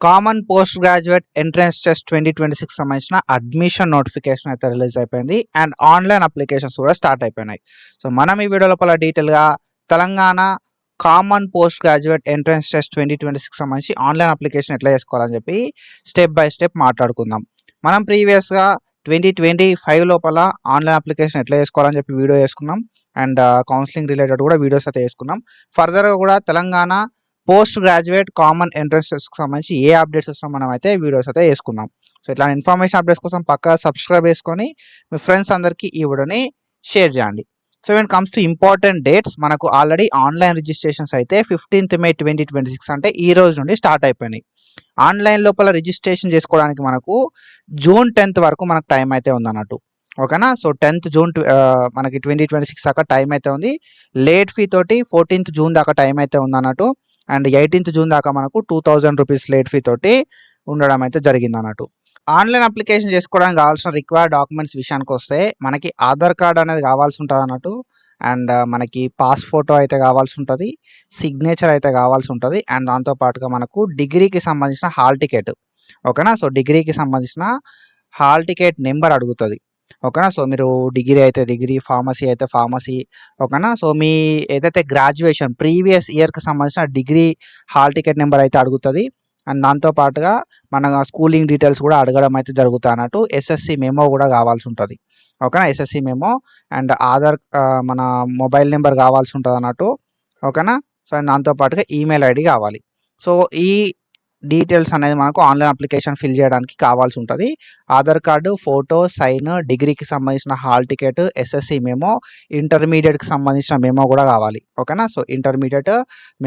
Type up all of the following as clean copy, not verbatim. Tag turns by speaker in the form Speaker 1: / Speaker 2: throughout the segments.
Speaker 1: Common post graduate entrance test 2026 సంబంధించిన admission notification అయితే release అయిపోయింది అండ్ ఆన్లైన్ అప్లికేషన్స్ కూడా స్టార్ట్ అయిపోయినాయి. సో మనం ఈ వీడియో లోపల డీటెయిల్గా Telangana common post graduate entrance test 2026 సంబంధించి ఆన్లైన్ అప్లికేషన్ ఎట్లా చేసుకోవాలని చెప్పి స్టెప్ బై స్టెప్ మాట్లాడుకుందాం. మనం ప్రీవియస్గా 2025 లోపల ఆన్లైన్ అప్లికేషన్ ఎట్లా చేసుకోవాలని చెప్పి వీడియో చేసుకున్నాం అండ్ కౌన్సిలింగ్ రిలేటెడ్ కూడా వీడియోస్ అయితే వేసుకున్నాం. ఫర్దర్గా కూడా తెలంగాణ పోస్ట్ గ్రాడ్యుయేట్ కామన్ ఎంట్రన్స్కి సంబంధించి ఏ అప్డేట్స్ వస్తాం మనం అయితే వీడియోస్ అయితే వేసుకుందాం. సో ఇట్లా ఇన్ఫర్మేషన్ అప్డేట్స్ కోసం పక్కా సబ్స్క్రైబ్ చేసుకొని మీ ఫ్రెండ్స్ అందరికీ ఈ వీడియోని షేర్ చేయండి. So when comes to important dates, మనకు ఆల్రెడీ ఆన్లైన్ రిజిస్ట్రేషన్స్ అయితే 15th May 2026 అంటే ఈ రోజు నుండి స్టార్ట్ అయిపోయినాయి. ఆన్లైన్ లోపల రిజిస్ట్రేషన్ చేసుకోవడానికి మనకు June 10th వరకు మనకు టైం అయితే ఉందన్నట్టు. ఓకేనా. సో 10th June మనకి 2026 దాకా టైం అయితే ఉంది. లేట్ ఫీ తోటి 14th June దాకా టైం అయితే ఉందన్నట్టు. అండ్ 18th June దాకా మనకు 2000 రూపీస్ లేట్ ఫీ తోటి ఉండడం అయితే జరిగింది అన్నట్టు. ఆన్లైన్ అప్లికేషన్ చేసుకోవడానికి కావాల్సిన రిక్వైర్డ్ డాక్యుమెంట్స్ విషయానికి వస్తే మనకి ఆధార్ కార్డ్ అనేది కావాల్సి ఉంటుంది అన్నట్టు. అండ్ మనకి పాస్ ఫోటో అయితే కావాల్సి ఉంటుంది, సిగ్నేచర్ అయితే కావాల్సి ఉంటుంది. అండ్ దాంతోపాటుగా మనకు డిగ్రీకి సంబంధించిన హాల్ టికెట్. ఓకేనా. సో డిగ్రీకి సంబంధించిన హాల్ టికెట్ నెంబర్ అడుగుతుంది. ఓకేనా. సో మీరు డిగ్రీ అయితే డిగ్రీ, ఫార్మసీ అయితే ఫార్మసీ. ఓకేనా. సో మీ ఏదైతే గ్రాడ్యుయేషన్ ప్రీవియస్ ఇయర్కి సంబంధించిన డిగ్రీ హాల్ టికెట్ నెంబర్ అయితే అడుగుతుంది. అండ్ దాంతోపాటుగా మన స్కూలింగ్ డీటెయిల్స్ కూడా అడగడం అయితే జరుగుతుంది అన్నట్టు. SSC మెమో కూడా కావాల్సి ఉంటుంది. ఓకేనా. SSC మెమో అండ్ ఆధార్ మన మొబైల్ నెంబర్ కావాల్సి ఉంటుంది అన్నట్టు. ఓకేనా. సో దాంతోపాటుగా ఈమెయిల్ ID కావాలి. సో ఈ డీటెయిల్స్ అనేది మనకు ఆన్లైన్ అప్లికేషన్ ఫిల్ చేయడానికి కావాల్సి ఉంటుంది. ఆధార్ కార్డు, ఫోటో, సైన్, డిగ్రీకి సంబంధించిన హాల్ టికెట్, SSC మెమో, ఇంటర్మీడియట్కి సంబంధించిన మెమో కూడా కావాలి. ఓకేనా. సో ఇంటర్మీడియట్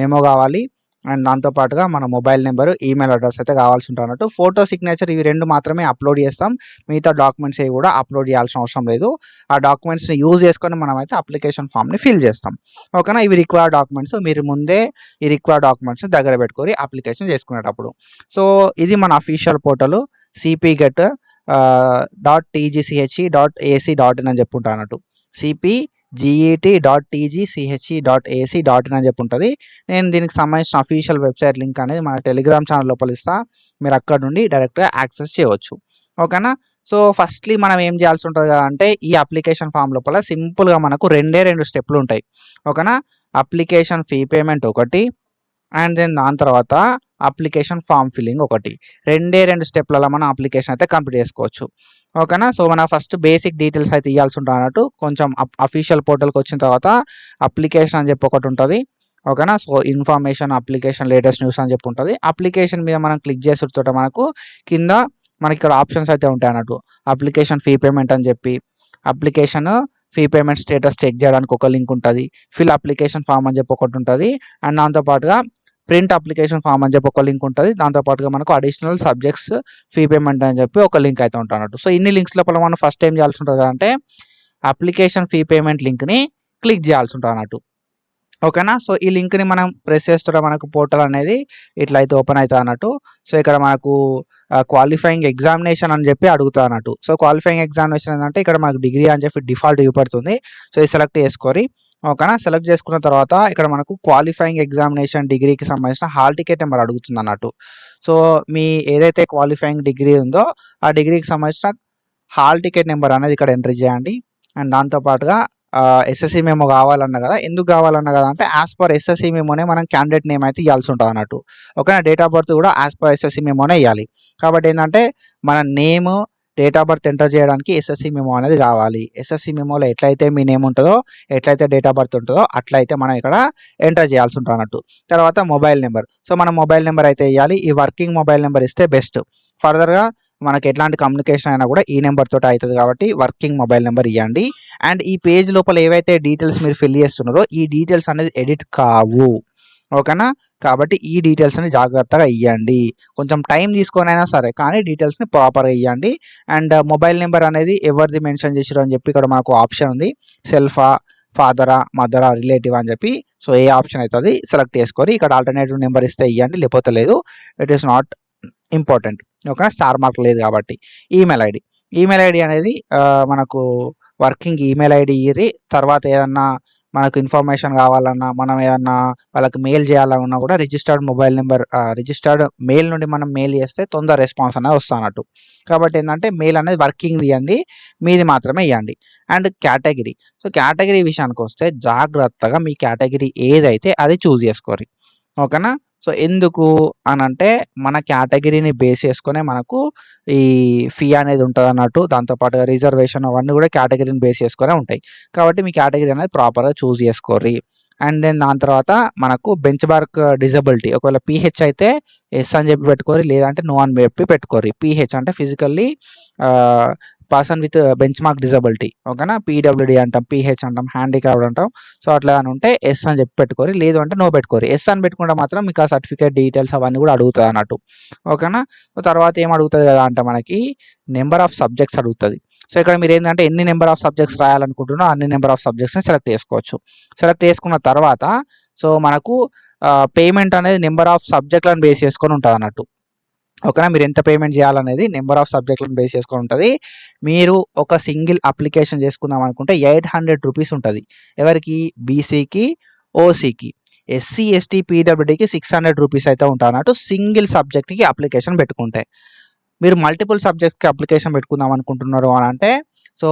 Speaker 1: మెమో కావాలి. అండ్ దాంతోపాటుగా మన మొబైల్ నెంబరు, ఈమెయిల్ అడ్రస్ అయితే కావాల్సి ఉంటుంది అన్నట్టు. ఫోటో, సిగ్నేచర్ ఇవి రెండు మాత్రమే అప్లోడ్ చేస్తాం. మిగతా డాక్యుమెంట్స్ ఏవి కూడా అప్లోడ్ చేయాల్సిన అవసరం లేదు. ఆ డాక్యుమెంట్స్ని యూజ్ చేసుకొని మనం అయితే అప్లికేషన్ ఫామ్ని ఫిల్ చేస్తాం. ఓకేనా. ఇవి రిక్వైర్డ్ డాక్యుమెంట్స్. మీరు ముందే ఈ రిక్వైర్డ్ డాక్యుమెంట్స్ని దగ్గర పెట్టుకొని అప్లికేషన్ చేసుకునేటప్పుడు. సో ఇది మన అఫీషియల్ పోర్టల్ cpget.tgche.ac.in అని చెప్పుంటా అన్నట్టు. cpget.tgche.ac.in అని చెప్పి ఉంటుంది. నేను దీనికి సంబంధించిన అఫీషియల్ వెబ్సైట్ లింక్ అనేది మన టెలిగ్రామ్ ఛానల్ లోపల ఇస్తా. మీరు అక్కడ నుండి డైరెక్ట్గా యాక్సెస్ చేయవచ్చు. ఓకేనా. సో ఫస్ట్లీ మనం ఏం చేయాల్సి ఉంటుంది అంటే ఈ అప్లికేషన్ ఫామ్ లోపల సింపుల్గా మనకు రెండు స్టెప్లు ఉంటాయి. ఓకేనా. అప్లికేషన్ ఫీ పేమెంట్ ఒకటి అండ్ దెన్ దాని తర్వాత అప్లికేషన్ ఫామ్ ఫిల్లింగ్ ఒకటి. రెండు స్టెప్లలో మనం అప్లికేషన్ అయితే కంప్లీట్ చేసుకోవచ్చు. ఓకేనా. సో మన ఫస్ట్ బేసిక్ డీటెయిల్స్ అయితే ఇవ్వాల్సి ఉంటుంది అన్నట్టు. కొంచెం అఫీషియల్ పోర్టల్కి వచ్చిన తర్వాత అప్లికేషన్ అని చెప్పి ఒకటి ఉంటుంది. ఓకేనా. So information, application, latest news అని చెప్పి ఉంటుంది. అప్లికేషన్ మీద మనం క్లిక్ చేసేటతో మనకు కింద మనకి ఇక్కడ ఆప్షన్స్ అయితే ఉంటాయి అన్నట్టు. అప్లికేషన్ ఫీ పేమెంట్ అని చెప్పి, application fee payment status check చేయడానికి ఒక లింక్ ఉంటుంది. ఫిల్ అప్లికేషన్ ఫామ్ అని చెప్పి ఒకటి ఉంటుంది. అండ్ దాంతోపాటుగా ప్రింట్ అప్లికేషన్ ఫామ్ అని చెప్పి ఒక లింక్ ఉంటుంది. దాంతోపాటుగా మనకు అడిషనల్ సబ్జెక్ట్స్ ఫీ పేమెంట్ అని చెప్పి ఒక లింక్ అయితే ఉంటుంది అన్నట్టు. సో ఇన్ని లింక్స్ లోపల మనం ఫస్ట్ ఏం చేయాల్సి ఉంటుంది అంటే అప్లికేషన్ ఫీ పేమెంట్ లింక్ని క్లిక్ చేయాల్సి ఉంటుంది అన్నట్టు. ఓకేనా. సో ఈ లింక్ని మనం ప్రెస్ చేస్తుంటే మనకు పోర్టల్ అనేది ఇట్లా అయితే ఓపెన్ అవుతుంది అన్నట్టు. సో ఇక్కడ మనకు క్వాలిఫైయింగ్ ఎగ్జామినేషన్ అని చెప్పి అడుగుతా అన్నట్టు. సో క్వాలిఫైయింగ్ ఎగ్జామినేషన్ ఏంటంటే ఇక్కడ మనకు డిగ్రీ అని చెప్పి డిఫాల్ట్ చూపెడుతుంది. సో ఇది సెలెక్ట్ చేసుకొని ఓకేనా. సెలెక్ట్ చేసుకున్న తర్వాత ఇక్కడ మనకు క్వాలిఫైయింగ్ ఎగ్జామినేషన్ డిగ్రీకి సంబంధించిన హాల్ టికెట్ నెంబర్ అడుగుతుంది అన్నట్టు. సో మీ ఏదైతే క్వాలిఫైయింగ్ డిగ్రీ ఉందో ఆ డిగ్రీకి సంబంధించిన హాల్ టికెట్ నెంబర్ అనేది ఇక్కడ ఎంట్రీ చేయండి. అండ్ దాంతోపాటుగా SSC మెమో కావాలన్నా కదా. ఎందుకు కావాలన్నా కదా అంటే యాజ్ పర్ SSC మెమోనే మనం క్యాండిడేట్ నేమ్ అయితే ఇవ్వాల్సి ఉంటుంది అన్నట్టు. ఓకేనా. డేట్ ఆఫ్ బర్త్ కూడా యాజ్ పర్ SSC మెమోనే ఇవ్వాలి. కాబట్టి ఏంటంటే మన name, date of birth enter చేయడానికి SSC మెమో అనేది కావాలి. SSC మెమోలో ఎట్లయితే మీ నేమ్ ఉంటుందో, ఎట్లయితే డేట్ ఆఫ్ బర్త్ ఉంటుందో అట్లయితే మనం ఇక్కడ ఎంటర్ చేయాల్సి ఉంటుంది అన్నట్టు. తర్వాత మొబైల్ నెంబర్. సో మన మొబైల్ నెంబర్ అయితే ఇవ్వాలి. ఈ వర్కింగ్ మొబైల్ నెంబర్ ఇస్తే బెస్ట్. ఫర్దర్గా మనకి ఎట్లాంటి కమ్యూనికేషన్ అయినా కూడా ఈ నెంబర్ తోటి అవుతుంది కాబట్టి వర్కింగ్ మొబైల్ నెంబర్ ఇవ్వండి. అండ్ ఈ పేజ్ లోపల ఏవైతే డీటెయిల్స్ మీరు ఫిల్ చేస్తున్నారో ఈ డీటెయిల్స్ అనేది ఎడిట్ కావు. ఓకేనా. కాబట్టి ఈ డీటెయిల్స్ని జాగ్రత్తగా ఇవ్వండి. కొంచెం టైం తీసుకొని అయినా సరే కానీ డీటెయిల్స్ని ప్రాపర్గా ఇవ్వండి. అండ్ మొబైల్ నెంబర్ అనేది ఎవరిది మెన్షన్ చేసారు అని చెప్పి ఇక్కడ మనకు ఆప్షన్ ఉంది. సెల్ఫా, ఫాదరా, మదరా, రిలేటివ్ అని చెప్పి. సో ఏ ఆప్షన్ అవుతుంది సెలెక్ట్ చేసుకొని ఇక్కడ ఆల్టర్నేటివ్ నెంబర్ ఇస్తే ఇవ్వండి, లేకపోతే లేదు. It is not important. ఓకేనా. స్టార్ మార్క్ లేదు కాబట్టి. ఈమెయిల్ ఐడి అనేది మనకు వర్కింగ్ ఈమెయిల్ ID ఇయ్యి. తర్వాత ఏదన్నా మనకు ఇన్ఫర్మేషన్ కావాలన్నా, మనం ఏదన్నా వాళ్ళకి మెయిల్ చేయాలన్నా కూడా registered mobile number registered mail నుండి మనం మెయిల్ చేస్తే తొందర రెస్పాన్స్ అనేది వస్తున్నట్టు. కాబట్టి ఏంటంటే మెయిల్ అనేది వర్కింగ్ ఇవ్వండి, మీది మాత్రమే ఇవ్వండి. అండ్ కేటగిరీ, సో కేటగిరీ విషయానికి వస్తే జాగ్రత్తగా మీ కేటగిరీ ఏదైతే అది చూస్ చేసుకోరు. ఓకేనా. సో ఎందుకు అనంటే మన కేటగిరీని బేస్ చేసుకునే మనకు ఈ ఫీ అనేది ఉంటుంది అన్నట్టు. దాంతోపాటుగా రిజర్వేషన్ అవన్నీ కూడా కేటగిరీని బేస్ చేసుకునే ఉంటాయి. కాబట్టి మీ కేటగిరీ అనేది ప్రాపర్గా చూస్ చేసుకోర్రి. అండ్ దెన్ దాని తర్వాత మనకు బెంచ్ మార్క్ డిజబిలిటీ, ఒకవేళ పీహెచ్ అయితే ఎస్ అని చెప్పి పెట్టుకోరి, లేదంటే నో అని చెప్పి పెట్టుకోరి. పీహెచ్ అంటే physically person with bench mark disability. ఓకేనా. పీడబ్ల్యూడి అంటాం, పీహెచ్ అంటాం, హ్యాండిక్యాప్డ్ అంటాం. సో అట్లా అని ఉంటే ఎస్ అని చెప్పి పెట్టుకోరి, లేదు అంటే నో పెట్టుకోరి. ఎస్ అని పెట్టుకుంటే మాత్రం మీకు ఆ సర్టిఫికేట్ డీటెయిల్స్ అవన్నీ కూడా అడుగుతుంది అన్నట్టు. ఓకేనా. సో తర్వాత ఏం అడుగుతుంది కదా అంటే మనకి నెంబర్ ఆఫ్ సబ్జెక్ట్స్ అడుగుతుంది. సో ఇక్కడ మీరు ఏంటంటే ఎన్ని నెంబర్ ఆఫ్ సబ్జెక్ట్స్ రాయాలనుకుంటున్నారో అన్ని నెంబర్ ఆఫ్ సబ్జెక్ట్స్ని సెలెక్ట్ చేసుకోవచ్చు. సెలెక్ట్ చేసుకున్న తర్వాత సో మనకు పేమెంట్ అనేది నెంబర్ ఆఫ్ సబ్జెక్ట్లను బేస్ చేసుకొని ఉంటుంది అన్నట్టు. ఓకేనా. మీరు ఎంత పేమెంట్ చేయాలనేది నెంబర్ ఆఫ్ సబ్జెక్ట్లను బేస్ చేసుకొని ఉంటుంది. మీరు ఒక సింగిల్ అప్లికేషన్ చేసుకుందాం అనుకుంటే 800 రూపీస్ ఉంటుంది. ఎవరికి? బీసీకి, ఓసీకి. ఎస్సీ, ఎస్టీ, పీడబ్ల్యూడీకి 600 రూపీస్ అయితే ఉంటుంది అన్నట్టు సింగిల్ సబ్జెక్ట్కి అప్లికేషన్ పెట్టుకుంటే. మీరు మల్టిపుల్ సబ్జెక్ట్స్కి అప్లికేషన్ పెట్టుకుందాం అనుకుంటున్నారు అని అంటే సో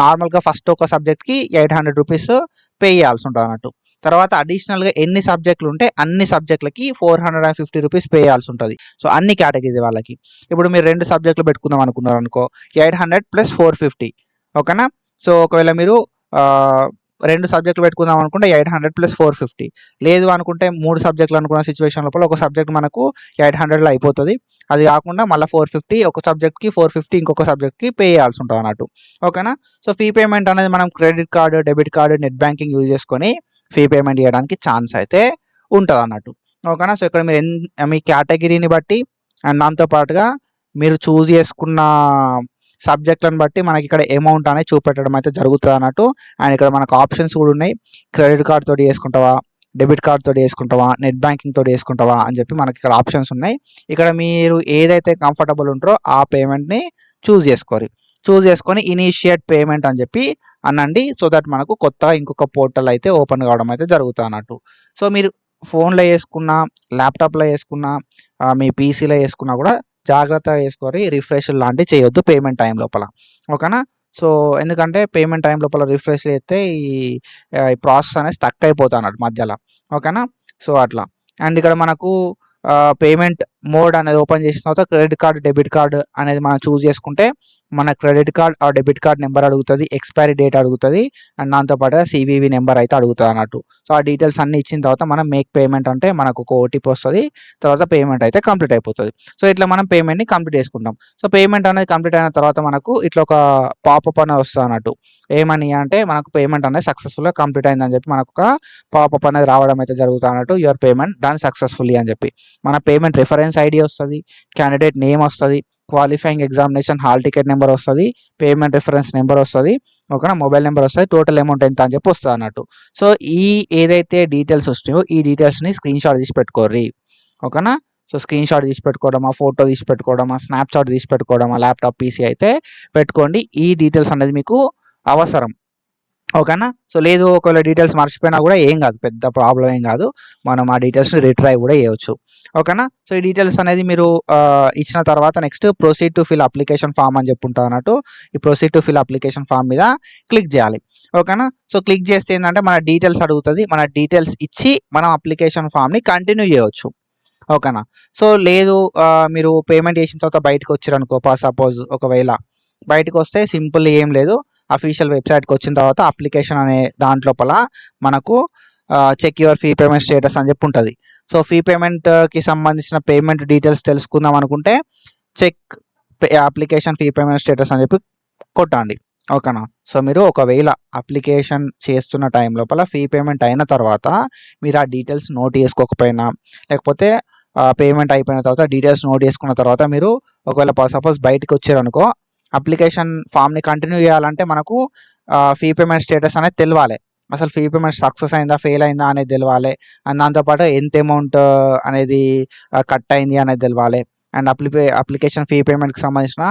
Speaker 1: నార్మల్గా ఫస్ట్ ఒక సబ్జెక్ట్కి 800 రూపీస్ పే చేయాల్సి ఉంటుంది అన్నట్టు. తర్వాత అడిషనల్గా ఎన్ని సబ్జెక్టులు ఉంటే అన్ని సబ్జెక్టులకి 450 రూపీస్ పే చేయాల్సి ఉంటుంది. సో అన్ని కేటగిరీ వాళ్ళకి. ఇప్పుడు మీరు 2 సబ్జెక్టులు పెట్టుకుందాం అనుకున్నారు అనుకో, 800 + 450. ఓకేనా. సో ఒకవేళ మీరు 2 సబ్జెక్టులు పెట్టుకుందాం అనుకుంటే 800 + 450. లేదు అనుకుంటే 3 సబ్జెక్టులు అనుకున్న సిచ్యువేషన్ లోపల ఒక సబ్జెక్ట్ మనకు 800లో అయిపోతుంది. అది కాకుండా మళ్ళీ 450, ఒక సబ్జెక్ట్కి 450 ఇంకొక సబ్జెక్ట్కి పే చేయాల్సి ఉంటుంది అన్నట్టు. ఓకేనా. సో ఫీ పేమెంట్ అనేది మనం credit card, debit card, net banking use చేసుకొని ఫీ పేమెంట్ చేయడానికి ఛాన్స్ అయితే ఉంటుంది అన్నట్టు. ఓకేనా. సో ఇక్కడ మీరు మీ కేటగిరీని బట్టి అండ్ దాంతో పాటుగా మీరు చూస్ చేసుకున్న సబ్జెక్టులను బట్టి మనకి ఇక్కడ అమౌంట్ అనేది చూపెట్టడం అయితే జరుగుతుంది అన్నట్టు. అండ్ ఇక్కడ మనకు ఆప్షన్స్ కూడా ఉన్నాయి. క్రెడిట్ కార్డ్ తోటి చేసుకుంటావా, డెబిట్ కార్డ్ తోటి చేసుకుంటావా, నెట్ బ్యాంకింగ్ తోటి చేసుకుంటావా అని చెప్పి మనకి ఇక్కడ ఆప్షన్స్ ఉన్నాయి. ఇక్కడ మీరు ఏదైతే కంఫర్టబుల్ ఉంటారో ఆ పేమెంట్ని చూస్ చేసుకోరు. చూస్ చేసుకొని ఇనిషియేట్ పేమెంట్ అని చెప్పి అనండి. సో దట్ మనకు కొత్తగా ఇంకొక పోర్టల్ అయితే ఓపెన్ కావడం అయితే జరుగుతుంది అన్నట్టు. సో మీరు ఫోన్లో వేసుకున్నా, ల్యాప్టాప్లో వేసుకున్నా, మీ పీసీలో వేసుకున్నా కూడా జాగ్రత్తగా వేసుకొని రిఫ్రెష్ లాంటివి చేయొద్దు పేమెంట్ టైం లోపల. ఓకేనా. సో ఎందుకంటే పేమెంట్ టైం లోపల రిఫ్రెష్ చేస్తే ఈ ప్రాసెస్ అనేది స్టక్ అయిపోతుంది అన్నట్టు మధ్యలో. ఓకేనా. సో అట్లా. అండ్ ఇక్కడ మనకు పేమెంట్ మోడ్ అనేది ఓపెన్ చేసిన తర్వాత క్రెడిట్ కార్డ్, డెబిట్ కార్డ్ అనేది మనం చూస్ చేసుకుంటే మన క్రెడిట్ కార్డ్ ఆ డెబిట్ కార్డ్ నెంబర్ అడుగుతుంది, ఎక్స్పైరీ డేట్ అడుగుతుంది, అండ్ దాంతోపాటుగా సివివి నెంబర్ అయితే అడుగుతుంది అన్నట్టు. సో ఆ డీటెయిల్స్ అన్ని ఇచ్చిన తర్వాత మనం మేక్ పేమెంట్ అంటే మనకు ఒక ఓటీపీ వస్తుంది. తర్వాత పేమెంట్ అయితే కంప్లీట్ అయిపోతుంది. సో ఇట్లా మనం పేమెంట్ని కంప్లీట్ చేసుకుంటాం. సో పేమెంట్ అనేది కంప్లీట్ అయిన తర్వాత మనకు ఇట్లా ఒక పాపప్ అనేది వస్తుంది అన్నట్టు. ఏమని అంటే మనకు పేమెంట్ అనేది సక్సెస్ఫుల్గా కంప్లీట్ అయిందని చెప్పి మనకు ఒక పాపప్ అనేది రావడం అయితే జరుగుతుంది అన్నట్టు. యువర్ పేమెంట్ డన్ సక్సెస్ఫుల్లీ అని చెప్పి మన పేమెంట్ రిఫరెన్స్ ఐడి వస్తుంది, క్యాండిడేట్ నేమ్ వస్తుంది, qualifying examination hall ticket number వస్తుంది, పేమెంట్ రిఫరెన్స్ నెంబర్ వస్తుంది, ఓకేనా, మొబైల్ నెంబర్ వస్తుంది, టోటల్ అమౌంట్ ఎంత అని చెప్పి వస్తుంది అన్నట్టు. సో ఈ ఏదైతే డీటెయిల్స్ వస్తాయో ఈ డీటెయిల్స్ని స్క్రీన్ షాట్ తీసి పెట్టుకోర్రి. ఓకేనా. సో స్క్రీన్ షాట్ తీసి పెట్టుకోవడమా, ఫోటో తీసి పెట్టుకోవడమా, స్నాప్ షాట్ తీసి పెట్టుకోవడమా, ల్యాప్టాప్ పీసీ అయితే పెట్టుకోండి. ఈ డీటెయిల్స్ అనేది మీకు అవసరం. ఓకేనా. సో లేదు ఒకవేళ డీటెయిల్స్ మర్చిపోయినా కూడా ఏం కాదు, పెద్ద ప్రాబ్లం ఏం కాదు. మనం ఆ డీటెయిల్స్ని రిట్రై కూడా చేయవచ్చు. ఓకేనా. సో ఈ డీటెయిల్స్ అనేది మీరు ఇచ్చిన తర్వాత next proceed to fill application form అని చెప్పి ఉంటుంది అన్నట్టు. ఈ proceed to fill application form మీద క్లిక్ చేయాలి. ఓకేనా. సో క్లిక్ చేస్తే ఏంటంటే మన డీటెయిల్స్ అడుగుతుంది. మన డీటెయిల్స్ ఇచ్చి మనం అప్లికేషన్ ఫామ్ని కంటిన్యూ చేయవచ్చు. ఓకేనా. సో లేదు మీరు పేమెంట్ చేసిన తర్వాత బయటకు వచ్చారనుకో, సపోజ్ ఒకవేళ బయటకు వస్తే సింపుల్ ఏం లేదు, అఫీషియల్ వెబ్సైట్కి వచ్చిన తర్వాత అప్లికేషన్ అనే దాంట్లోపల మనకు check your fee payment status అని చెప్పి ఉంటుంది. సో ఫీ పేమెంట్కి సంబంధించిన పేమెంట్ డీటెయిల్స్ తెలుసుకుందాం అనుకుంటే check application fee payment status అని చెప్పి కొట్టండి. ఓకేనా. సో మీరు ఒకవేళ అప్లికేషన్ చేస్తున్న టైం లోపల ఫీ పేమెంట్ అయిన తర్వాత మీరు ఆ డీటెయిల్స్ నోట్ చేసుకోకపోయినా, లేకపోతే పేమెంట్ అయిపోయిన తర్వాత డీటెయిల్స్ నోట్ చేసుకున్న తర్వాత మీరు ఒకవేళ సపోజ్ బయటకు వచ్చారనుకో, అప్లికేషన్ ఫామ్ని కంటిన్యూ చేయాలంటే మనకు ఫీ పేమెంట్ స్టేటస్ అనేది తెలియాలి. అసలు ఫీ పేమెంట్ సక్సెస్ అయిందా, ఫెయిల్ అయిందా అనేది తెలియాలి. అండ్ దాంతోపాటు ఎంత అమౌంట్ అనేది కట్ అయింది అనేది తెలియాలి. అండ్ అప్లికేషన్ ఫీ పేమెంట్కి సంబంధించిన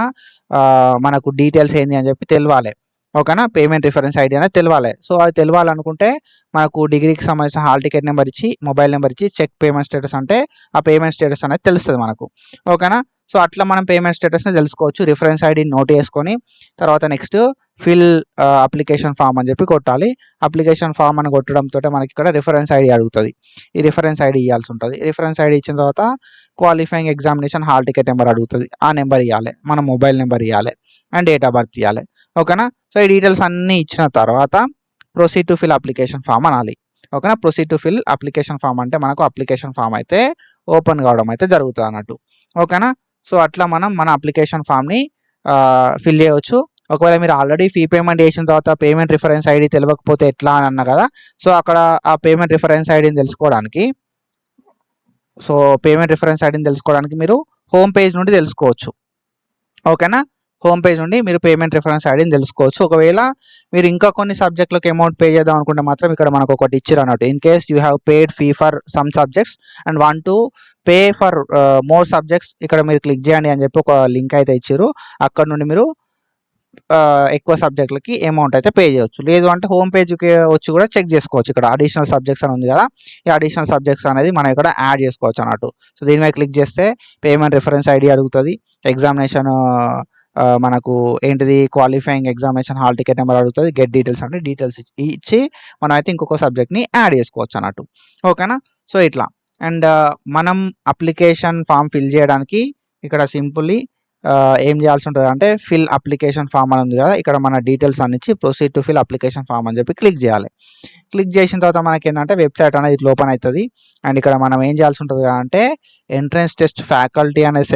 Speaker 1: మనకు డీటెయిల్స్ ఏంది అని చెప్పి తెలియాలి. ఓకేనా. పేమెంట్ రిఫరెన్స్ ఐడి అనేది తెలవాలి. సో అది తెలవాలనుకుంటే మనకు డిగ్రీకి సంబంధించిన హాల్ టికెట్ నెంబర్ ఇచ్చి, మొబైల్ నెంబర్ ఇచ్చి చెక్ పేమెంట్ స్టేటస్ అంటే ఆ పేమెంట్ స్టేటస్ అనేది తెలుస్తుంది మనకు. ఓకేనా. సో అట్లా మనం పేమెంట్ స్టేటస్ని తెలుసుకోవచ్చు. రిఫరెన్స్ ఐడి నోట్ చేసుకొని తర్వాత నెక్స్ట్ ఫిల్ అప్లికేషన్ ఫామ్ అని చెప్పి కొట్టాలి. అప్లికేషన్ ఫామ్ అని కొట్టడంతో మనకి ఇక్కడ రిఫరెన్స్ ఐడి అడుగుతుంది. ఈ రిఫరెన్స్ ఐడి ఇవ్వాల్సి ఉంటుంది. రిఫరెన్స్ ఐడి ఇచ్చిన తర్వాత qualifying examination hall ticket number అడుగుతుంది. ఆ నెంబర్ ఇవ్వాలి, మన మొబైల్ నెంబర్ ఇవ్వాలి అండ్ డేట్ ఆఫ్ బర్త్ ఇవ్వాలి. ఓకేనా. సో ఈ డీటెయిల్స్ అన్నీ ఇచ్చిన తర్వాత proceed to fill application form అనాలి. ఓకేనా. Proceed to fill application form అంటే మనకు అప్లికేషన్ ఫామ్ అయితే ఓపెన్ కావడం అయితే జరుగుతుంది అన్నట్టు. ఓకేనా. సో అట్లా మనం మన అప్లికేషన్ ఫామ్ని ఫిల్ చేయవచ్చు. ఒకవేళ మీరు ఆల్రెడీ ఫీ పేమెంట్ చేసిన తర్వాత పేమెంట్ రిఫరెన్స్ ఐడి తెలియకపోతే ఎట్లా అని అన్నా కదా. సో అక్కడ ఆ పేమెంట్ రిఫరెన్స్ ఐడిని తెలుసుకోవడానికి మీరు హోమ్ పేజ్ నుండి తెలుసుకోవచ్చు. ఓకేనా. హోమ్ పేజ్ నుండి మీరు పేమెంట్ రిఫరెన్స్ ఐడిని తెలుసుకోవచ్చు. ఒకవేళ మీరు ఇంకా కొన్ని సబ్జెక్టులకు అమౌంట్ పే చేద్దాం అనుకుంటే మాత్రం ఇక్కడ మనకు ఒకటి ఇచ్చారు అన్నట్టు. In case you have paid fee for some subjects and want to pay for more subjects, ఇక్కడ మీరు క్లిక్ చేయండి అని చెప్పి ఒక లింక్ అయితే ఇచ్చారు. అక్కడ నుండి మీరు ఎక్కువ సబ్జెక్టులకి అమౌంట్ అయితే పే చేయవచ్చు. లేదు అంటే హోమ్ పేజ్కి వచ్చి కూడా చెక్ చేసుకోవచ్చు. ఇక్కడ అడిషనల్ సబ్జెక్ట్స్ అని ఉంది కదా, ఈ అడిషనల్ సబ్జెక్ట్స్ అనేది మనం ఇక్కడ యాడ్ చేసుకోవచ్చు అన్నట్టు. సో దీని మీద క్లిక్ చేస్తే పేమెంట్ రిఫరెన్స్ ఐడి అడుగుతుంది. ఎగ్జామినేషన్ మనకు ఏంటిది qualifying examination hall ticket number అడుగుతుంది. గెట్ డీటెయిల్స్ అంటే డీటెయిల్స్ ఇచ్చి మనం అయితే ఇంకొక సబ్జెక్ట్ని యాడ్ చేసుకోవచ్చు అన్నట్టు. ఓకేనా. సో ఇట్లా అండ్ మనం అప్లికేషన్ ఫామ్ ఫిల్ చేయడానికి ఇక్కడ సింపుల్లీ ఏం చేయాల్సి ఉంటుంది అంటే ఫిల్ అప్లికేషన్ ఫామ్ అని ఉంది కదా, ఇక్కడ మన డీటెయిల్స్ అన్నిచ్చి proceed to fill application form అని చెప్పి క్లిక్ చేయాలి. క్లిక్ చేసిన తర్వాత మనకి ఏంటంటే వెబ్సైట్ అనేది ఇట్లా ఓపెన్ అవుతుంది. అండ్ ఇక్కడ మనం ఏం చేయాల్సి ఉంటుంది అంటే ఎంట్రన్స్ టెస్ట్ ఫ్యాకల్టీ అనేది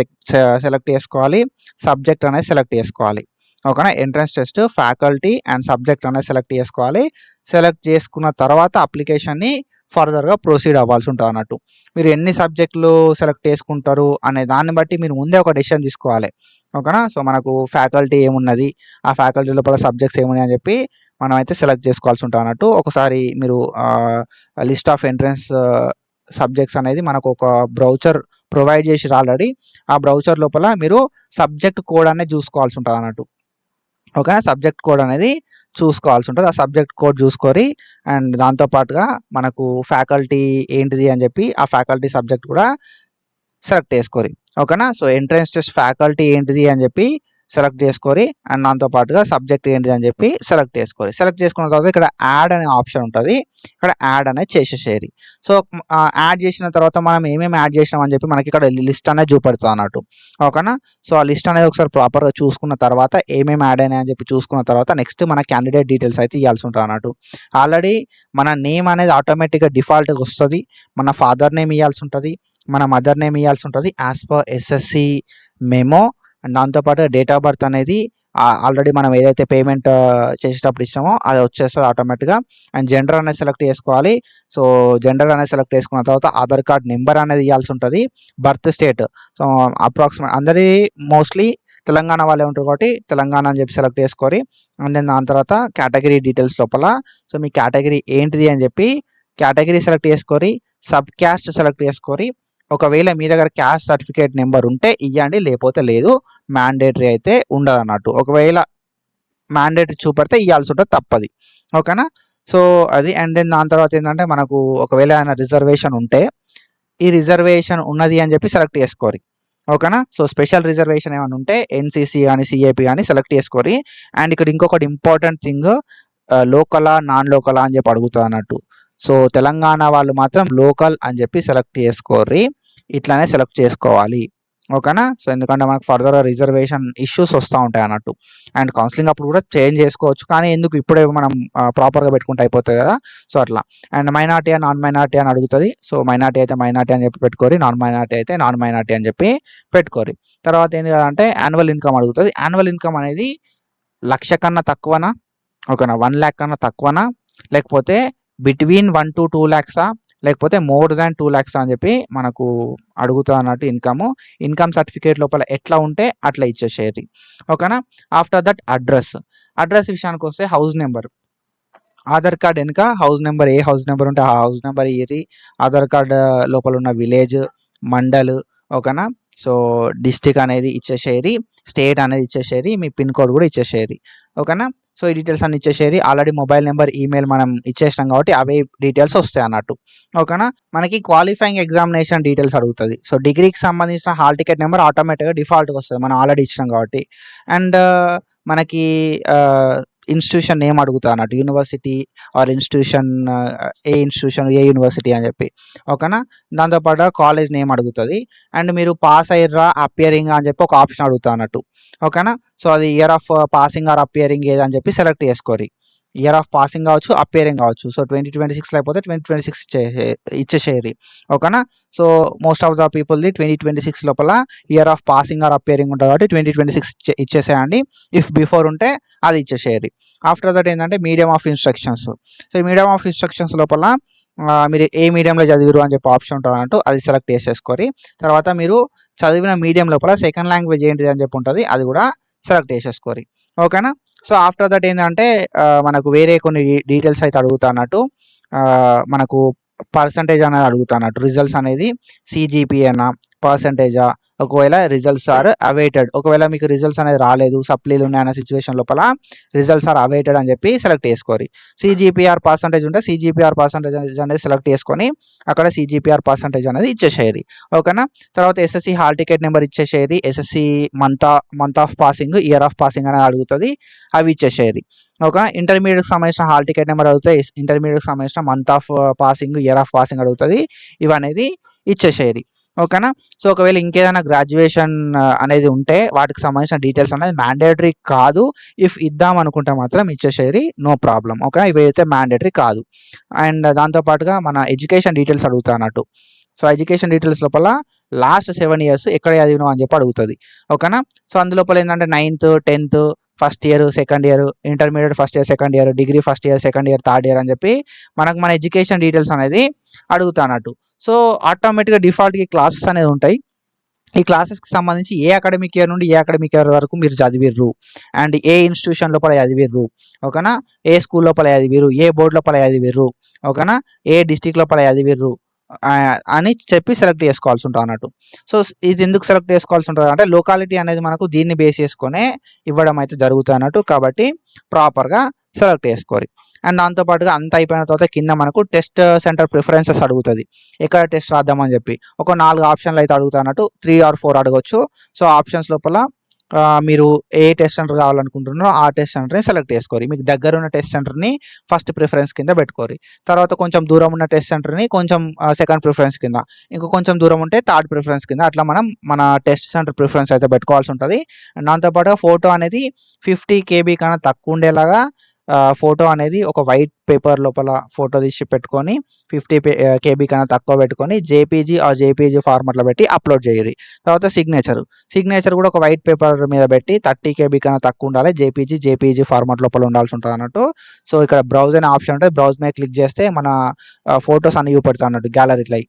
Speaker 1: సెలెక్ట్ చేసుకోవాలి, సబ్జెక్ట్ అనేది సెలెక్ట్ చేసుకోవాలి. ఓకేనా. Entrance test faculty and subject అనేది సెలెక్ట్ చేసుకోవాలి. సెలెక్ట్ చేసుకున్న తర్వాత అప్లికేషన్ని ఫర్దర్గా ప్రొసీడ్ అవ్వాల్సి ఉంటుంది అన్నట్టు. మీరు ఎన్ని సబ్జెక్టులు సెలెక్ట్ చేసుకుంటారు అనే దాన్ని బట్టి మీరు ముందే ఒక డెసిషన్ తీసుకోవాలి. ఓకేనా. సో మనకు ఫ్యాకల్టీ ఏమున్నది, ఆ ఫ్యాకల్టీ లోపల సబ్జెక్ట్స్ ఏమున్నాయి అని చెప్పి మనం అయితే సెలెక్ట్ చేసుకోవాల్సి ఉంటుంది అన్నట్టు. ఒకసారి మీరు లిస్ట్ ఆఫ్ ఎంట్రన్స్ సబ్జెక్ట్స్ అనేది మనకు ఒక బ్రౌచర్ ప్రొవైడ్ చేసి ఆల్రెడీ, ఆ బ్రౌచర్ లోపల మీరు సబ్జెక్ట్ కోడ్ అనేది చూసుకోవాల్సి ఉంటుంది అన్నట్టు. ఓకేనా. సబ్జెక్ట్ కోడ్ అనేది చూసుకోవాల్సి ఉంటుంది. ఆ సబ్జెక్ట్ కోడ్ చూసుకొని అండ్ దాంతోపాటుగా మనకు ఫ్యాకల్టీ ఏంటిది అని చెప్పి ఆ ఫ్యాకల్టీ సబ్జెక్ట్ కూడా సెలెక్ట్ చేసుకోరి. ఓకేనా. సో ఎంట్రన్స్ టెస్ట్ ఫ్యాకల్టీ ఏంటిది అని చెప్పి సెలెక్ట్ చేసుకొని అండ్ దాంతోపాటుగా సబ్జెక్ట్ ఏంటిది అని చెప్పి సెలెక్ట్ చేసుకోరి. సెలెక్ట్ చేసుకున్న తర్వాత ఇక్కడ యాడ్ అనే ఆప్షన్ ఉంటుంది. ఇక్కడ యాడ్ అనేది చేసేసేది. సో యాడ్ చేసిన తర్వాత మనం ఏమేమి యాడ్ చేసినాం అని చెప్పి మనకి ఇక్కడ లిస్ట్ అనేది చూపెడుతుంది అన్నట్టు. ఓకేనా. సో ఆ లిస్ట్ అనేది ఒకసారి ప్రాపర్గా చూసుకున్న తర్వాత ఏమేమి యాడ్ అయినాయి అని చెప్పి చూసుకున్న తర్వాత నెక్స్ట్ మన క్యాండిడేట్ డీటెయిల్స్ అయితే ఇవ్వాల్సి ఉంటుంది అన్నట్టు. ఆల్రెడీ మన నేమ్ అనేది ఆటోమేటిక్గా డిఫాల్ట్గా వస్తుంది. మన ఫాదర్ నేమ్ ఇవ్వాల్సి ఉంటుంది, మన మదర్ నేమ్ ఇవ్వాల్సి ఉంటుంది as per SSC memo. And దాంతోపాటు డేట్ ఆఫ్ బర్త్ అనేది ఆల్రెడీ మనం ఏదైతే పేమెంట్ చేసేటప్పుడు ఇచ్చామో అది వచ్చేస్తుంది ఆటోమేటిక్గా. అండ్ జెండర్ అనేది సెలెక్ట్ చేసుకోవాలి. సో జెండర్ అనేది సెలెక్ట్ చేసుకున్న తర్వాత ఆధార్ కార్డ్ నెంబర్ అనేది ఇవ్వాల్సి ఉంటుంది. బర్త్ స్టేట్ సో అప్రాక్సిమేట్ అందరి మోస్ట్లీ తెలంగాణ వాళ్ళే ఉంటారు కాబట్టి తెలంగాణ అని చెప్పి సెలెక్ట్ చేసుకొని అండ్ దెన్ దాని తర్వాత కేటగిరీ డీటెయిల్స్ లోపల సో మీ కేటగిరీ ఏంటిది అని చెప్పి కేటగిరీ సెలెక్ట్ చేసుకొని సబ్ క్యాస్ట్ సెలెక్ట్ చేసుకొని ఒకవేళ మీ దగ్గర క్యాస్ట్ సర్టిఫికేట్ నెంబర్ ఉంటే ఇవ్వండి, లేకపోతే లేదు. మ్యాండేటరీ అయితే ఉండదు అన్నట్టు. ఒకవేళ మ్యాండేటరీ చూపెడితే ఇవ్వాల్సి ఉంటుంది, తప్పది. ఓకేనా. సో అది అండ్ దెన్ దాని తర్వాత ఏంటంటే మనకు ఒకవేళ ఏమైనా రిజర్వేషన్ ఉంటే ఈ రిజర్వేషన్ ఉన్నది అని చెప్పి సెలెక్ట్ చేసుకోరి. ఓకేనా. సో స్పెషల్ రిజర్వేషన్ ఏమైనా ఉంటే ఎన్సీసీ కానీ సిఏపి కానీ సెలెక్ట్ చేసుకోరి. అండ్ ఇక్కడ ఇంకొకటి ఇంపార్టెంట్ థింగ్ లోకలా నాన్ లోకలా అని చెప్పి అడుగుతుంది అన్నట్టు. సో తెలంగాణ వాళ్ళు మాత్రం లోకల్ అని చెప్పి సెలెక్ట్ చేసుకోరి, ఇట్లానే సెలెక్ట్ చేసుకోవాలి. ఓకేనా. సో ఎందుకంటే మనకు ఫర్దర్ రిజర్వేషన్ ఇష్యూస్ వస్తూ ఉంటాయి అన్నట్టు. అండ్ కౌన్సిలింగ్ అప్పుడు కూడా చేంజ్ చేసుకోవచ్చు, కానీ ఎందుకు ఇప్పుడే మనం ప్రాపర్గా పెట్టుకుంటే అయిపోతుంది కదా. సో అట్లా. అండ్ మైనార్టీ నాన్ మైనార్టీ అని అడుగుతుంది. సో మైనార్టీ అయితే మైనార్టీ అని చెప్పి పెట్టుకోరి, నాన్ మైనార్టీ అయితే నాన్ మైనార్టీ అని చెప్పి పెట్టుకోరి. తర్వాత ఏంటి అంటే యాన్యువల్ ఇన్కమ్ అడుగుతుంది. యాన్యువల్ ఇన్కమ్ అనేది 1,00,000 కన్నా తక్కువనా, ఓకేనా, 1 lakh కన్నా తక్కువనా, లేకపోతే బిట్వీన్ 1 to 2 lakhs లేకపోతే మోర్ దాన్ 2 lakhs అని చెప్పి మనకు అడుగుతా అన్నట్టు. ఇన్కమ్ సర్టిఫికేట్ లోపల ఎట్లా ఉంటే అట్లా ఇచ్చేసేది. ఓకేనా. ఆఫ్టర్ దట్ అడ్రస్ విషయానికి వస్తే హౌస్ నెంబర్, ఆధార్ కార్డ్ వెనుక హౌస్ నెంబర్, ఏ హౌస్ నెంబర్ ఉంటే ఆ హౌస్ నెంబర్ ఇయ్యి. ఆధార్ కార్డ్ లోపల ఉన్న విలేజ్, మండల్, ఓకేనా, సో డిస్ట్రిక్ట్ అనేది ఇచ్చేసేయరి, స్టేట్ అనేది ఇచ్చేసేయరి, మీ పిన్ కోడ్ కూడా ఇచ్చేసేయరి. ఓకేనా. సో ఈ డీటెయిల్స్ అన్ని ఇచ్చేసేయరి. ఆల్రెడీ మొబైల్ నెంబర్, ఈమెయిల్ మనం ఇచ్చేసినాం కాబట్టి అవే డీటెయిల్స్ వస్తాయి అన్నట్టు. ఓకేనా. మనకి క్వాలిఫైయింగ్ ఎగ్జామినేషన్ డీటెయిల్స్ అడుగుతుంది. సో డిగ్రీకి సంబంధించిన హాల్ టికెట్ నెంబర్ ఆటోమేటిక్గా డిఫాల్ట్గా వస్తుంది, మనం ఆల్రెడీ ఇచ్చినాం కాబట్టి. అండ్ మనకి ఇన్స్టిట్యూషన్ నేమ్ అడుగుతా అన్నట్టు, యూనివర్సిటీ ఆర్ ఇన్స్టిట్యూషన్, ఏ ఇన్స్టిట్యూషన్, ఏ యూనివర్సిటీ అని చెప్పి. ఓకేనా. దాంతోపాటు కాలేజ్ నేమ్ అడుగుతుంది. అండ్ మీరు పాస్ అయ్యారా, అపియరింగ్ అని చెప్పి ఒక ఆప్షన్ అడుగుతా అన్నట్టు. ఓకేనా. సో అది year of passing or appearing ఏదని చెప్పి సెలెక్ట్ చేసుకోరి. ఇయర్ ఆఫ్ పాసింగ్ కావచ్చు, అపియరింగ్ కావచ్చు. సో 2026 లేకపోతే 2026 ఇచ్చేసేయరి. ఓకేనా. సో మోస్ట్ ఆఫ్ ద పీపుల్ది 2026 లోపల year of passing or appearing ఉంటుంది కాబట్టి 2026 ఇచ్చేసేయండి. ఇఫ్ బిఫోర్ ఉంటే అది ఇచ్చేసేయరి. ఆఫ్టర్ దట్ ఏంటంటే మీడియం ఆఫ్ ఇన్స్ట్రక్షన్స్. సో ఈ మీడియం ఆఫ్ ఇన్స్ట్రక్షన్స్ లోపల మీరు ఏ మీడియంలో చదివిరు అని చెప్పి ఆప్షన్ ఉంటుంది అన్నట్టు, అది సెలెక్ట్ చేసేసుకొని తర్వాత మీరు చదివిన మీడియం లోపల సెకండ్ లాంగ్వేజ్ ఏంటిది అని చెప్పి ఉంటుంది, అది కూడా సెలెక్ట్ చేసేసుకోరి. ఓకేనా. సో ఆఫ్టర్ దట్ ఏంటంటే మనకు వేరే కొన్ని డీటెయిల్స్ అయితే అడుగుతా అన్నట్టు. మనకు పర్సంటేజ్ అనేది అడుగుతా అన్నట్టు. రిజల్ట్స్ అనేది సిజిపిఏనా, పర్సంటేజా, ఒకవేళ రిజల్ట్స్ ఆర్ అవైటెడ్, ఒకవేళ మీకు రిజల్ట్స్ అనేది రాలేదు, సప్లీలు ఉన్నాయన్న సిచ్యువేషన్ లోపల రిజల్ట్స్ ఆర్ అవైటెడ్ అని చెప్పి సెలెక్ట్ చేసుకోరి. సిజిపిఆర్ పర్సంటేజ్ ఉంటే సిజిపిఆర్ పర్సంటేజ్ అనేది సెలెక్ట్ చేసుకొని అక్కడ సిజిపిఆర్ పర్సంటేజ్ అనేది ఇచ్చేసేయరి. ఓకేనా. తర్వాత ఎస్ఎస్సి హాల్ టికెట్ నెంబర్ ఇచ్చేసేయరి. SSC month of passing, year of passing అనేది అడుగుతుంది, అవి ఇచ్చేసేయరి. ఓకే. ఇంటర్మీడియట్కి సంబంధించిన హాల్ టికెట్ నెంబర్ అడుగుతాయి, ఇంటర్మీడియట్కి సంబంధించిన month of passing, year of passing అడుగుతుంది, ఇవనేది ఇచ్చేసేయరి. ఓకేనా. సో ఒకవేళ ఇంకేదైనా గ్రాడ్యుయేషన్ అనేది ఉంటే వాటికి సంబంధించిన డీటెయిల్స్ అనేది మ్యాండేటరీ కాదు. ఇఫ్ ఇద్దాం అనుకుంటే మాత్రం ఇచ్చేసేయరి, నో ప్రాబ్లం. ఓకే. ఇవైతే మ్యాండేటరీ కాదు. అండ్ దాంతోపాటుగా మన ఎడ్యుకేషన్ డీటెయిల్స్ అడుగుతా అన్నట్టు. సో ఎడ్యుకేషన్ డీటెయిల్స్ లోపల లాస్ట్ 7 years ఎక్కడ చదివినావు అని చెప్పి అడుగుతుంది. ఓకేనా. సో అందులోపల ఏంటంటే 9th, 10th, first year, second year, intermediate first year, second year, degree first year, second year, third year అని చెప్పి మనకు మన ఎడ్యుకేషన్ డీటెయిల్స్ అనేది అడుగుతా అన్నట్టు. సో ఆటోమేటిక్గా డిఫాల్ట్గా క్లాసెస్ అనేది ఉంటాయి. ఈ క్లాసెస్కి సంబంధించి ఏ అకాడమిక్ ఇయర్ నుండి ఏ అకాడమిక్ ఇయర్ వరకు మీరు చదివిర్రు, అండ్ ఏ ఇన్స్టిట్యూషన్ లోపల చదివిర్రు, ఓకేనా, ఏ స్కూల్ లోపల చదివిర్రు, ఏ బోర్డు లోపల చదివిర్రు, ఓకేనా, ఏ డిస్టిక్ లోపల చదివిర్రు అని చెప్పి సెలెక్ట్ చేసుకోవాల్సి ఉంటుంది అన్నట్టు. సో ఇది ఎందుకు సెలెక్ట్ చేసుకోవాల్సి ఉంటుంది అంటే లొకాలిటీ అనేది మనకు దీన్ని బేస్ చేసుకునే ఇవ్వడం అయితే జరుగుతుంది అన్నట్టు. కాబట్టి ప్రాపర్గా సెలెక్ట్ చేసుకోవాలి. అండ్ దాంతోపాటుగా అంత అయిపోయిన తర్వాత కింద మనకు టెస్ట్ సెంటర్ ప్రిఫరెన్సెస్ అడుగుతుంది, ఎక్కడ టెస్ట్ రాద్దామని చెప్పి. ఒక 4 ఆప్షన్లు అయితే అడుగుతున్నట్టు, 3 or 4 అడగవచ్చు. సో ఆప్షన్స్ లోపల మీరు ఏ టెస్ట్ సెంటర్ కావాలనుకుంటున్నారో ఆ టెస్ట్ సెంటర్ని సెలెక్ట్ చేసుకోరి. మీకు దగ్గర ఉన్న టెస్ట్ సెంటర్ని ఫస్ట్ ప్రిఫరెన్స్ కింద పెట్టుకోరి. తర్వాత కొంచెం దూరం ఉన్న టెస్ట్ సెంటర్ని కొంచెం సెకండ్ ప్రిఫరెన్స్ కింద, ఇంకా కొంచెం దూరం ఉంటే థర్డ్ ప్రిఫరెన్స్ కింద, అట్లా మనం మన టెస్ట్ సెంటర్ ప్రిఫరెన్స్ అయితే పెట్టుకోవాల్సి ఉంటుంది. అండ్ దాంతోపాటుగా ఫోటో అనేది 50 KB కన్నా తక్కువ ఉండేలాగా ఫోటో అనేది ఒక వైట్ పేపర్ లోపల ఫోటో తీసి పెట్టుకొని 50 KB కన్నా తక్కువ పెట్టుకొని జేపీజీ ఆ జేపీజీ ఫార్మాట్లో పెట్టి అప్లోడ్ చేయాలి. తర్వాత సిగ్నేచర్ కూడా ఒక వైట్ పేపర్ మీద పెట్టి 30 KB కన్నా తక్కువ ఉండాలి, జేపీజీ ఫార్మాట్ లోపల ఉండాల్సి ఉంటుంది అన్నట్టు. సో ఇక్కడ బ్రౌజ్ అనే ఆప్షన్ ఉంటుంది, బ్రౌజ్ మీద క్లిక్ చేస్తే మన ఫొటోస్ అన్ని చూపెడతా అన్నట్టు, గ్యాలరీలో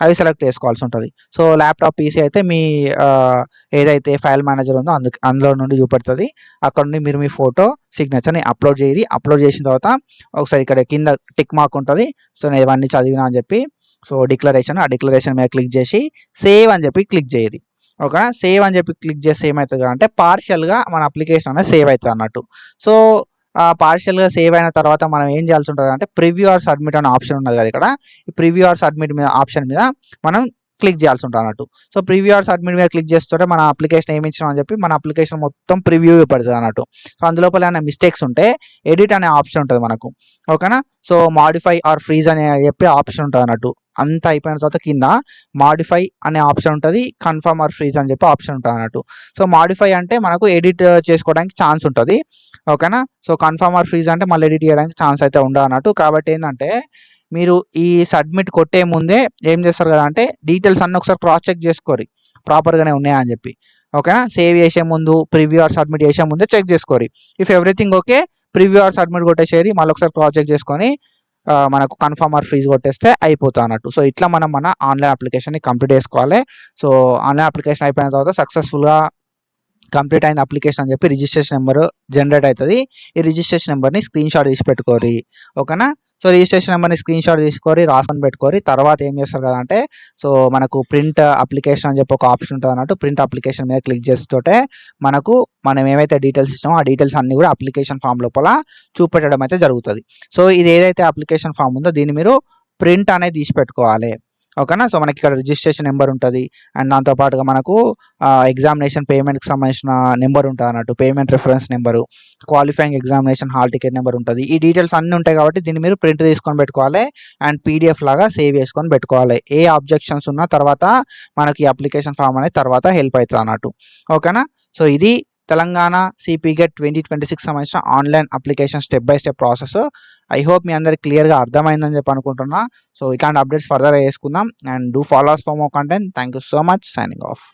Speaker 1: అవి సెలెక్ట్ చేసుకోవాల్సి ఉంటుంది. సో ల్యాప్టాప్ పీసీ అయితే మీ ఏదైతే ఫైల్ మేనేజర్ ఉందో అందులో నుండి చూపెడుతుంది. అక్కడ నుండి మీరు మీ ఫోటో సిగ్నేచర్ని అప్లోడ్ చేయాలి. అప్లోడ్ చేసిన తర్వాత ఒకసారి ఇక్కడ కింద టిక్ మార్క్ ఉంటుంది. సో నేను ఇవన్నీ చదివినా అని చెప్పి, సో ఆ డిక్లరేషన్ మీద క్లిక్ చేసి సేవ్ అని చెప్పి క్లిక్ చేయాలి. ఓకేనా. సేవ్ అని చెప్పి క్లిక్ చేస్తే ఏమవుతుంది అంటే పార్షియల్గా మన అప్లికేషన్ అనేది సేవ్ అవుతుంది అన్నట్టు. సో పార్షియల్గా సేవ్ అయిన తర్వాత మనం ఏం చేయాల్సి ఉంటుంది అంటే ప్రివ్యూ ఆర్ సబ్మిట్ అనే ఆప్షన్ ఉన్నది కదా ఇక్కడ, ఈ ప్రివ్యూ ఆర్ సబ్మిట్ మీద ఆప్షన్ మీద మనం క్లిక్ చేయాల్సి ఉంటుంది అన్నట్టు. సో ప్రివ్యూ ఆర్ సబ్మిట్ మీద క్లిక్ చేస్తుంటే మన అప్లికేషన్ ఏమి ఇచ్చినాం అని చెప్పి మన అప్లికేషన్ మొత్తం ప్రివ్యూ పడుతుంది అన్నట్టు. సో అందులోపల ఏమైనా మిస్టేక్స్ ఉంటే ఎడిట్ అనే ఆప్షన్ ఉంటుంది మనకు. ఓకేనా. సో మాడిఫై ఆర్ ఫ్రీజ్ అనే చెప్పి ఆప్షన్ ఉంటుంది అన్నట్టు. అంతా అయిపోయిన తర్వాత కింద మాడిఫై అనే ఆప్షన్ ఉంటుంది, కన్ఫర్మ్ ఆర్ ఫ్రీజ్ అని చెప్పి ఆప్షన్ ఉంటుంది అన్నట్టు. సో మాడిఫై అంటే మనకు ఎడిట్ చేసుకోవడానికి ఛాన్స్ ఉంటుంది. ఓకేనా. సో కన్ఫర్మ్ ఆర్ ఫ్రీజ్ అంటే మళ్ళీ ఎడిట్ చేయడానికి ఛాన్స్ అయితే ఉండదు అన్నట్టు. కాబట్టి ఏంటంటే మీరు ఈ సబ్మిట్ కొట్టే ముందే ఏం చేస్తారు కదా అంటే డీటెయిల్స్ అన్నీ ఒకసారి క్రాస్ చెక్ చేసుకోరి ప్రాపర్గానే ఉన్నాయా అని చెప్పి. ఓకేనా. సేవ్ చేసే ముందు, ప్రివ్యూ ఆర్ సబ్మిట్ చేసే ముందే చెక్ చేసుకోరి. If everything okay, preview or submit కొట్టేసేరి, మళ్ళీ ఒకసారి క్రాస్ చెక్ చేసుకొని మనకు కన్ఫర్మ్ ఆర్ ఫ్రీజ్ కొట్టేస్తే అయిపోతా అన్నట్టు. సో ఇట్లా మనం మన ఆన్లైన్ అప్లికేషన్ని కంప్లీట్ చేసుకోవాలి. సో ఆన్లైన్ అప్లికేషన్ అయిపోయిన తర్వాత సక్సెస్ఫుల్గా కంప్లీట్ అయిన అప్లికేషన్ అని చెప్పి రిజిస్ట్రేషన్ నెంబర్ జనరేట్ అవుతుంది. ఈ రిజిస్ట్రేషన్ నెంబర్ని స్క్రీన్ షాట్ తీసి పెట్టుకోరి. ఓకేనా. సో రిజిస్ట్రేషన్ నెంబర్ని స్క్రీన్ షాట్ తీసుకొని రాసుకొని పెట్టుకొని తర్వాత ఏం చేస్తారు కదా అంటే సో మనకు ప్రింట్ అప్లికేషన్ అని చెప్పి ఒక ఆప్షన్ ఉంటుంది అన్నట్టు. ప్రింట్ అప్లికేషన్ మీద క్లిక్ చేస్తుంటే మనకు మనం ఏమైతే డీటెయిల్స్ ఇస్తామో ఆ డీటెయిల్స్ అన్ని కూడా అప్లికేషన్ ఫామ్ లోపల చూపెట్టడం అయితే జరుగుతుంది. సో ఇది ఏదైతే అప్లికేషన్ ఫామ్ ఉందో దీన్ని మీరు ప్రింట్ అనేది తీసి పెట్టుకోవాలి. ఓకేనా. సో మనకి ఇక్కడ రిజిస్ట్రేషన్ నెంబర్ ఉంటుంది అండ్ దాంతోపాటుగా మనకు ఎగ్జామినేషన్ పేమెంట్కి సంబంధించిన నెంబర్ ఉంటుంది అన్నట్టు, payment reference number, qualifying examination hall ticket number ఉంటుంది. ఈ డీటెయిల్స్ అన్నీ ఉంటాయి కాబట్టి దీన్ని మీరు ప్రింట్ తీసుకొని పెట్టుకోవాలి అండ్ పీడిఎఫ్ లాగా సేవ్ చేసుకొని పెట్టుకోవాలి. ఏ అబ్జెక్షన్స్ ఉన్నా తర్వాత మనకి అప్లికేషన్ ఫామ్ అనేది తర్వాత హెల్ప్ అవుతుంది అన్నట్టు. ఓకేనా. సో ఇది తెలంగాణ సిపి గెట్ 2026 సంబంధించిన online application step by step process. I hope మీ అందరికి క్లియర్గా అర్థమైందని చెప్పి అనుకుంటున్నా. సో ఇట్లాంటి అప్డేట్స్ ఫర్దర్ చేసుకుందాం and do follow us for more content. Thank you so much. Signing of.